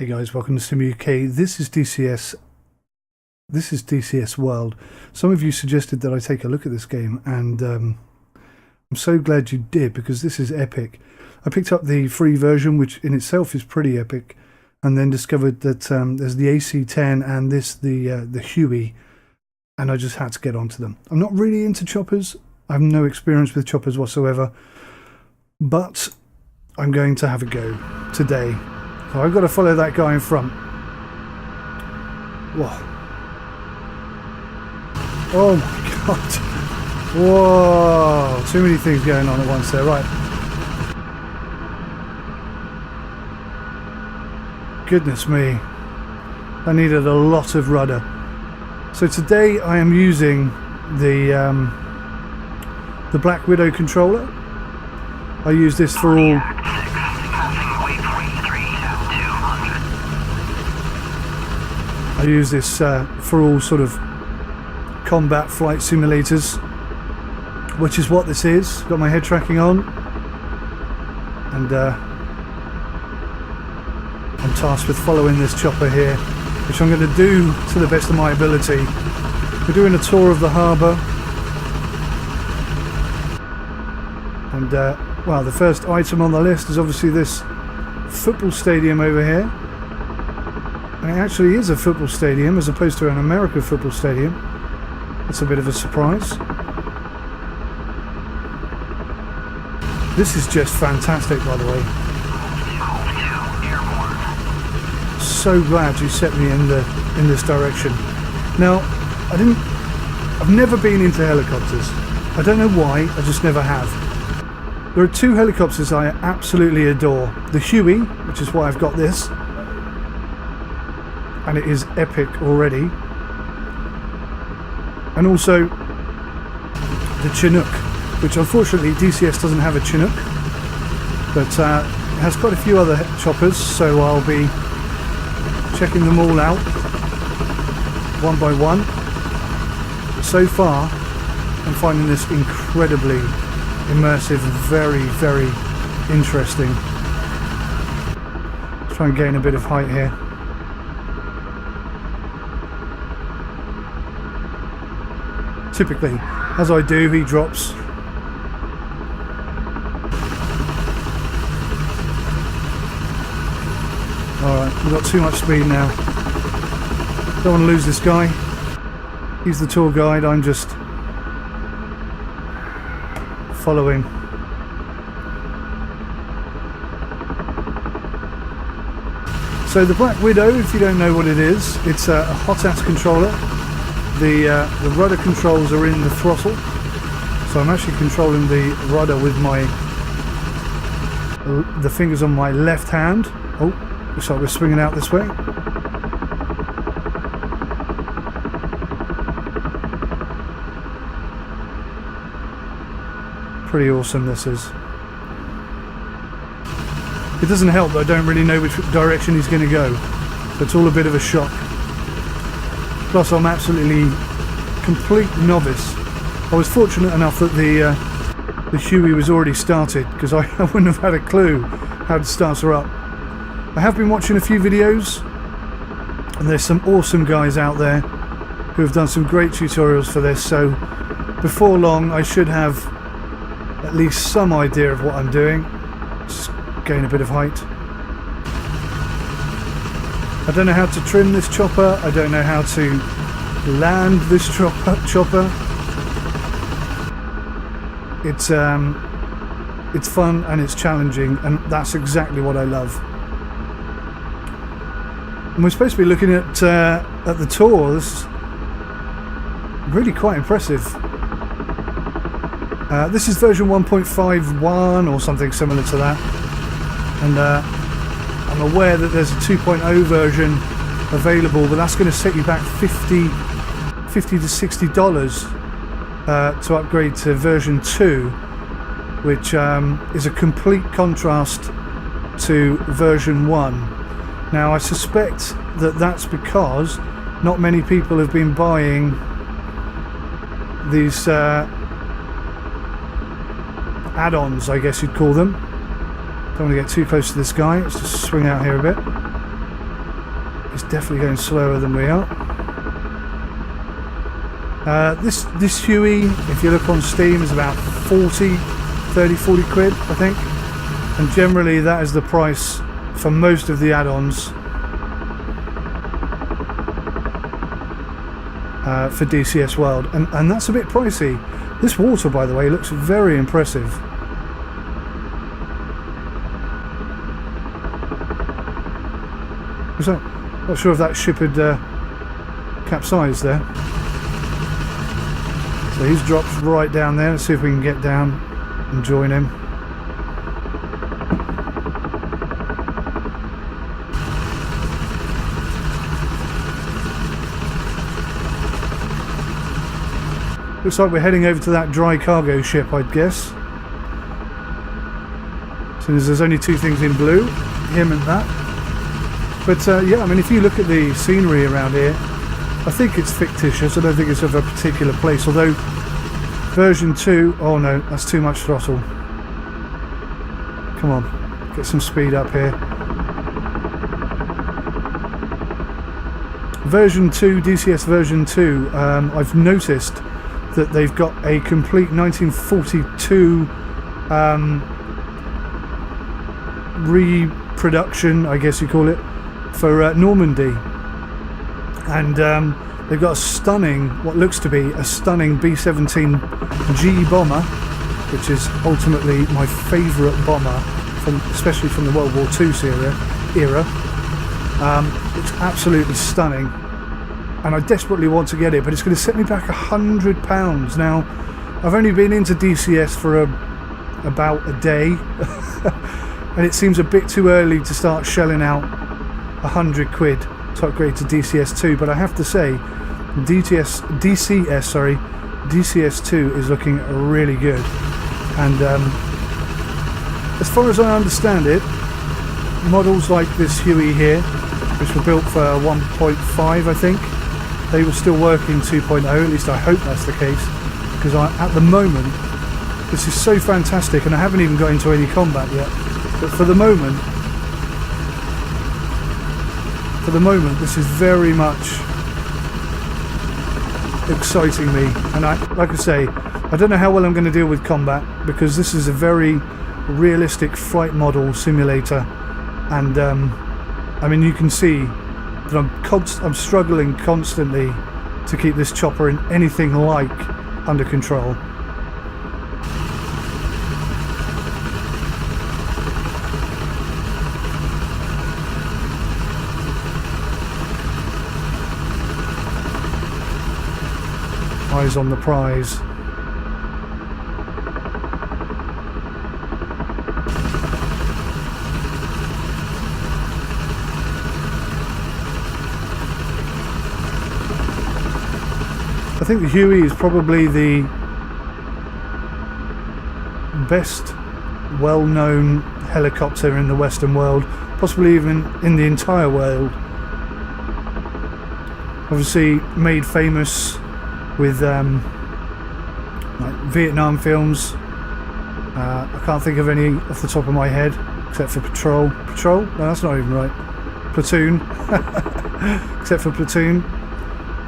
Hey guys, welcome to Sim UK. This is DCS World. Some of you suggested that I take a look at this game, and I'm so glad you did, because this is epic. I picked up the free version, which in itself is pretty epic, and then discovered that there's the AC-10 and the Huey, and I just had to get onto them. I'm not really into choppers. I have no experience with choppers whatsoever, but I'm going to have a go today. So I've got to follow that guy in front. Whoa. Oh my god. Whoa. Too many things going on at once there. Right. Goodness me. I needed a lot of rudder. So today I am using the Black Widow controller. I use this for all... I use this for all sort of combat flight simulators, which is what this is. Got my head tracking on, and I'm tasked with following this chopper here, which I'm going to do to the best of my ability. We're doing a tour of the harbour, and well, the first item on the list is obviously this football stadium over here. And it actually is a football stadium as opposed to an American football stadium. It's a bit of a surprise. This is just fantastic, by the way. So glad you set me in this direction. Now, I've never been into helicopters. I don't know why, I just never have. There are two helicopters I absolutely adore. The Huey, which is why I've got this, and it is epic already, and also the Chinook, which unfortunately DCS doesn't have a Chinook, but it has quite a few other choppers, so I'll be checking them all out one by one. So far I'm finding this incredibly immersive and very, very interesting. Let's try and gain a bit of height here. Typically, as I do, he drops. Alright, we've got too much speed now. Don't want to lose this guy. He's the tour guide, I'm just following. So the Black Widow, if you don't know what it is, it's a hot-ass controller. The rudder controls are in the throttle, so I'm actually controlling the rudder with the fingers on my left hand. Oh, looks like we're swinging out this way. Pretty awesome this is. It doesn't help that I don't really know which direction he's going to go, so it's all a bit of a shock. Plus, I'm absolutely complete novice. I was fortunate enough that the Huey was already started, because I wouldn't have had a clue how to start her up. I have been watching a few videos, and there's some awesome guys out there who have done some great tutorials for this, so before long I should have at least some idea of what I'm doing. Just gain a bit of height. I don't know how to trim this chopper, I don't know how to land this chopper. It's fun and it's challenging, and that's exactly what I love. And we're supposed to be looking at the tours. Really quite impressive. This is version 1.51 or something similar to that, and I'm aware that there's a 2.0 version available, but that's going to set you back $50 to $60 to upgrade to version 2, which is a complete contrast to version 1. Now I suspect that that's because not many people have been buying these add-ons, I guess you'd call them. Don't want to get too close to this guy, let's just swing out here a bit. It's definitely going slower than we are. This Huey, if you look on Steam, is about 30, 40 quid, I think. And generally that is the price for most of the add-ons for DCS World. And that's a bit pricey. This water, by the way, looks very impressive. So, not sure if that ship had capsized there. So he's dropped right down there. Let's see if we can get down and join him. Looks like we're heading over to that dry cargo ship, I'd guess. So there's only two things in blue, him and that. But yeah, I mean, if you look at the scenery around here, I think it's fictitious. I don't think it's of a particular place. Although version 2, oh no, that's too much throttle. Come on, get some speed up here. Version 2, DCS version 2, I've noticed that they've got a complete 1942 reproduction, I guess you call it, for Normandy. And they've got a stunning, what looks to be a stunning B-17G bomber, which is ultimately my favourite bomber, especially from the World War II era. It's absolutely stunning, and I desperately want to get it, but it's going to set me back £100. Now, I've only been into DCS for about a day, and it seems a bit too early to start shelling out 100 quid to upgrade to DCS 2, but I have to say DCS 2 is looking really good. And as far as I understand it, models like this Huey here, which were built for 1.5, I think, they will still work in 2.0, at least I hope that's the case, because at the moment this is so fantastic, and I haven't even got into any combat yet, but for the moment this is very much exciting me. And like I say, I don't know how well I'm going to deal with combat, because this is a very realistic flight model simulator, and I mean, you can see that I'm struggling constantly to keep this chopper in anything like under control. Eyes on the prize. I think the Huey is probably the best well-known helicopter in the Western world, possibly even in the entire world. Obviously made famous with like Vietnam films. I can't think of any off the top of my head, except for Patrol. No, that's not even right. Platoon. Except for Platoon.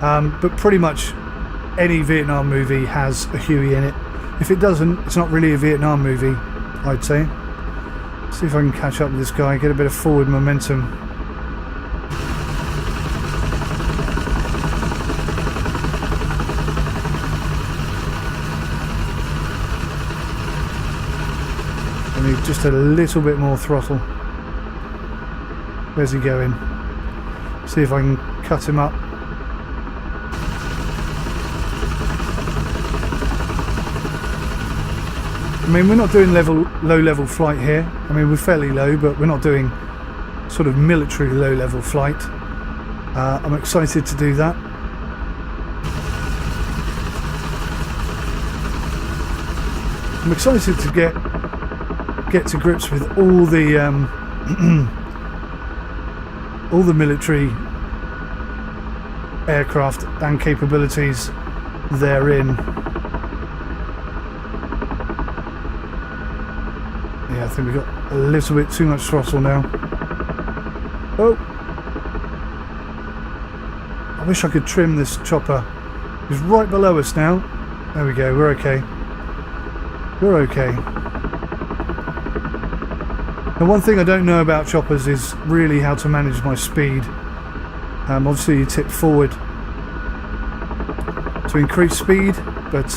But pretty much any Vietnam movie has a Huey in it. If it doesn't, it's not really a Vietnam movie, I'd say. See if I can catch up with this guy, get a bit of forward momentum. I need just a little bit more throttle. Where's he going? See if I can cut him up. I mean, we're not doing low level flight here. I mean, we're fairly low, but we're not doing sort of military low level flight. I'm excited to do that. I'm excited to get to grips with all the all the military aircraft and capabilities therein. Yeah, I think we've got a little bit too much throttle now. Oh, I wish I could trim this chopper. He's right below us now. There we go, we're okay. We're okay. Now, one thing I don't know about choppers is really how to manage my speed. Obviously you tip forward to increase speed, but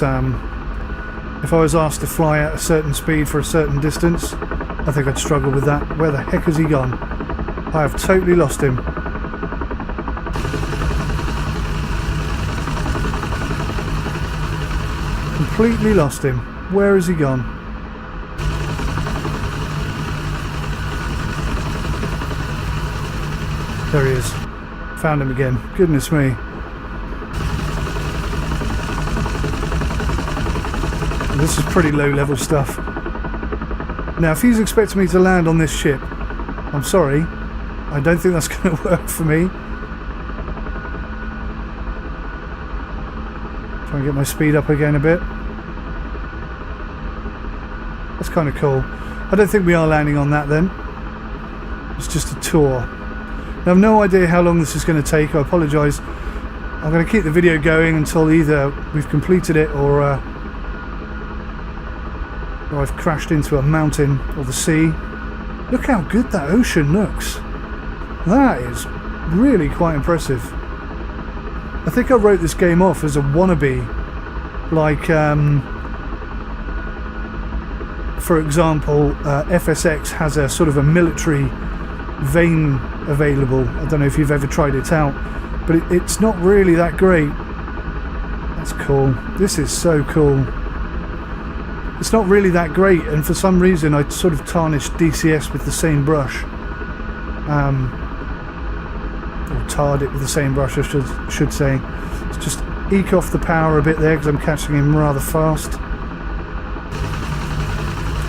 if I was asked to fly at a certain speed for a certain distance, I think I'd struggle with that. Where the heck has he gone? I have totally lost him. Completely lost him. Where has he gone? There he is. Found him again. Goodness me. This is pretty low level stuff. Now if he's expecting me to land on this ship, I'm sorry, I don't think that's going to work for me. Try and get my speed up again a bit. That's kind of cool. I don't think we are landing on that then. It's just a tour. Now, I have no idea how long this is going to take. I apologise. I'm going to keep the video going until either we've completed it or I've crashed into a mountain or the sea. Look how good that ocean looks. That is really quite impressive. I think I wrote this game off as a wannabe. Like, for example, FSX has a sort of a military vein available. I don't know if you've ever tried it out, but it's not really that great. That's cool. This is so cool. It's not really that great, and for some reason I sort of tarnished DCS with the same brush. Or tarred it with the same brush, I should say. Let's just eke off the power a bit there because I'm catching him rather fast.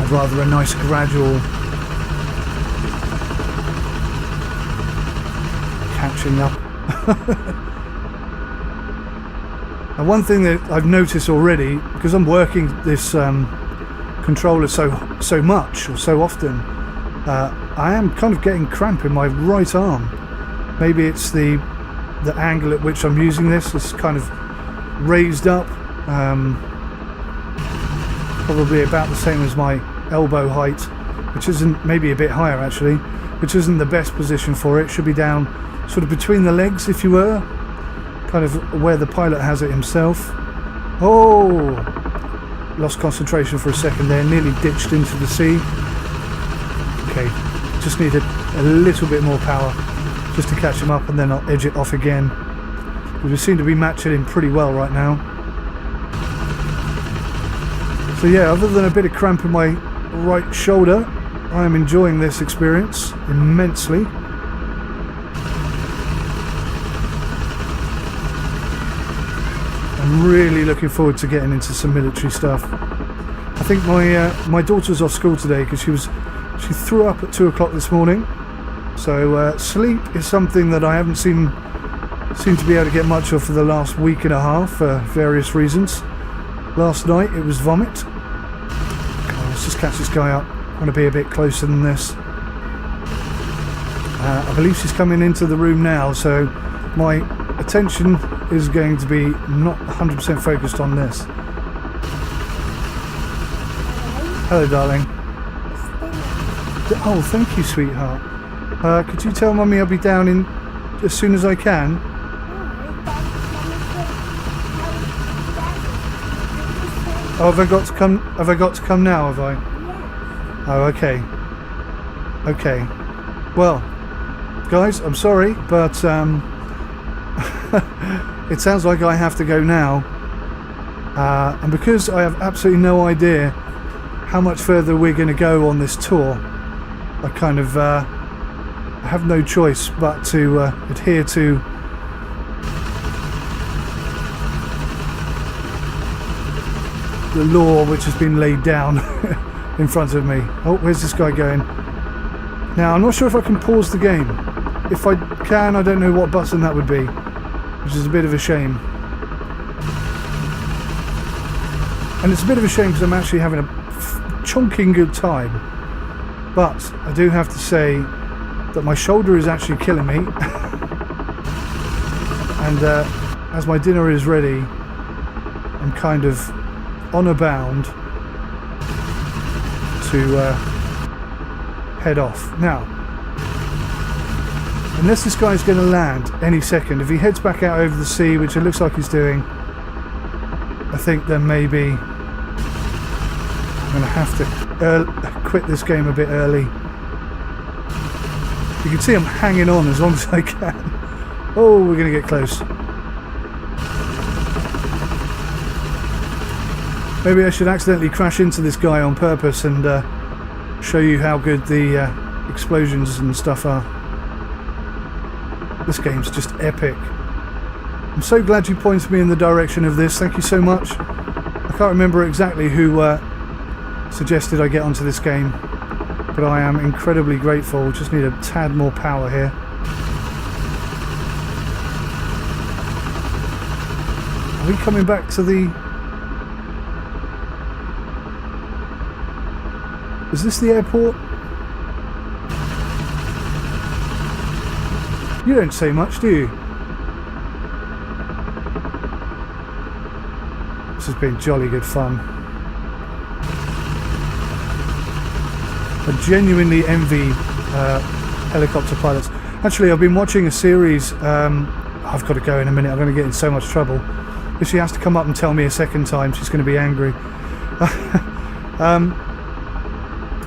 I'd rather a nice gradual catching up. And one thing that I've noticed already, because I'm working this controller so much or so often, I am kind of getting cramp in my right arm. Maybe it's the angle at which I'm using this is kind of raised up, probably about the same as my elbow height, which isn't, maybe a bit higher actually, which isn't the best position for it. Should be down sort of between the legs, if you were, kind of where the pilot has it himself. Oh, lost concentration for a second there, nearly ditched into the sea. Okay, just need a little bit more power just to catch him up, and then I'll edge it off again. We seem to be matching him pretty well right now. So yeah, other than a bit of cramp in my right shoulder, I am enjoying this experience immensely. I'm really looking forward to getting into some military stuff. I think my daughter's off school today because she threw up at 2 o'clock this morning. So sleep is something that I haven't seemed to be able to get much of for the last week and a half for various reasons. Last night it was vomit. Let's just catch this guy up. I want to be a bit closer than this. I believe she's coming into the room now, so my attention is going to be not 100% focused on this. Hello, darling. Oh, thank you, sweetheart. Could you tell Mummy I'll be down in as soon as I can? Oh, have I got to come? Have I got to come now? Have I? Oh, okay. Okay. Well, guys, I'm sorry, but it sounds like I have to go now. And because I have absolutely no idea how much further we're going to go on this tour, I kind of have no choice but to adhere to the law which has been laid down in front of me. Oh, where's this guy going? Now, I'm not sure if I can pause the game. If I can, I don't know what button that would be, which is a bit of a shame. And it's a bit of a shame because I'm actually having a chonking good time. But I do have to say that my shoulder is actually killing me. And as my dinner is ready, I'm kind of on a bound to head off. Now, unless this guy's going to land any second, if he heads back out over the sea, which it looks like he's doing, I think then maybe I'm going to have to quit this game a bit early. You can see I'm hanging on as long as I can. Oh, we're going to get close. Maybe I should accidentally crash into this guy on purpose and show you how good the explosions and stuff are. This game's just epic. I'm so glad you pointed me in the direction of this. Thank you so much. I can't remember exactly who suggested I get onto this game, but I am incredibly grateful. Just need a tad more power here. Are we coming back to the... Is this the airport? You don't say much, do you? This has been jolly good fun. I genuinely envy helicopter pilots. Actually, I've been watching a series. I've got to go in a minute. I'm going to get in so much trouble. If she has to come up and tell me a second time, she's going to be angry.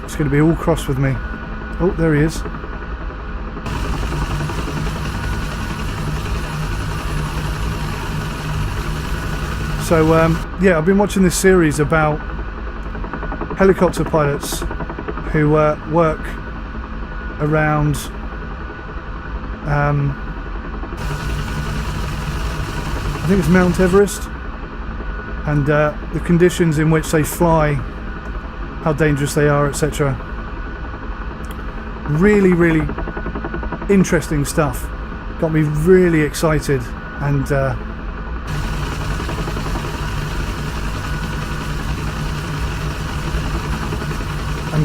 She's going to be all cross with me. Oh, there he is. So, yeah, I've been watching this series about helicopter pilots who work around I think it's Mount Everest, and the conditions in which they fly, how dangerous they are, etc. Really, really interesting stuff. Got me really excited, and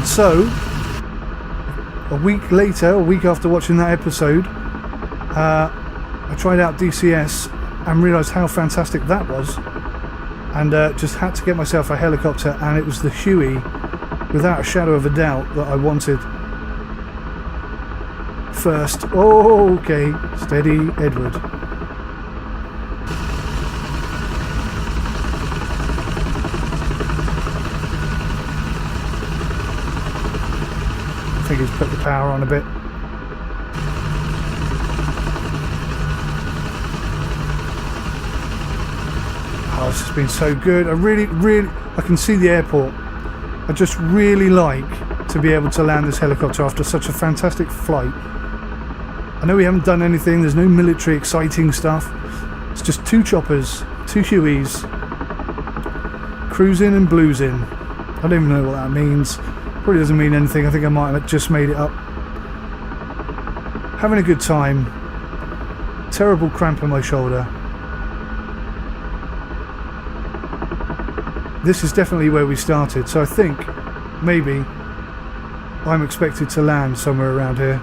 so a week later, a week after watching that episode, I tried out DCS and realised how fantastic that was, and just had to get myself a helicopter, and it was the Huey, without a shadow of a doubt, that I wanted first. Oh, okay, steady, Edward. I think he's put the power on a bit. Oh, this has been so good. I can see the airport. I just really like to be able to land this helicopter after such a fantastic flight. I know we haven't done anything, there's no military exciting stuff. It's just two choppers, two Hueys, cruising and bluesing. I don't even know what that means. Probably doesn't mean anything. I think I might have just made it up. Having a good time. Terrible cramp in my shoulder. This is definitely where we started, so I think maybe I'm expected to land somewhere around here.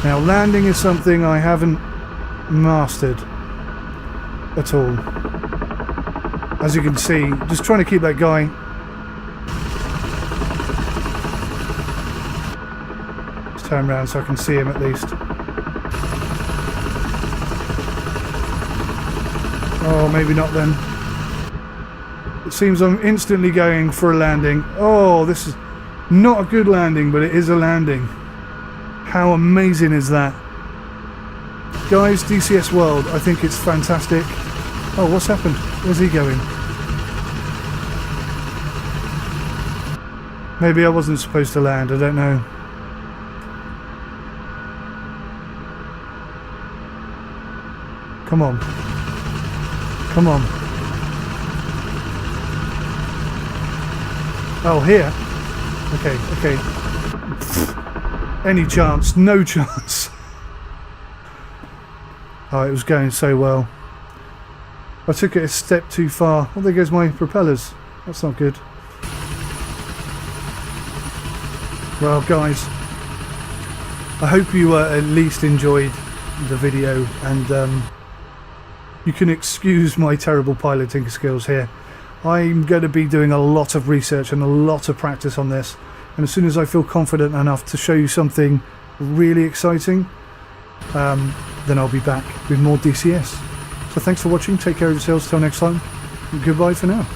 Now, landing is something I haven't mastered at all. As you can see, just trying to keep that guy. Let's turn around so I can see him at least. Oh, maybe not then. It seems I'm instantly going for a landing. Oh, this is not a good landing, but it is a landing. How amazing is that? Guys, DCS World, I think it's fantastic. Oh, what's happened? Where's he going? Maybe I wasn't supposed to land, I don't know. Come on. Come on. Oh, here? Okay, okay. Any chance? No chance. Oh, it was going so well. I took it a step too far. Oh, there goes my propellers. That's not good. Well guys, I hope you at least enjoyed the video, and you can excuse my terrible piloting skills here. I'm going to be doing a lot of research and a lot of practice on this, and as soon as I feel confident enough to show you something really exciting, then I'll be back with more DCS. So thanks for watching, take care of yourselves till next time, and goodbye for now.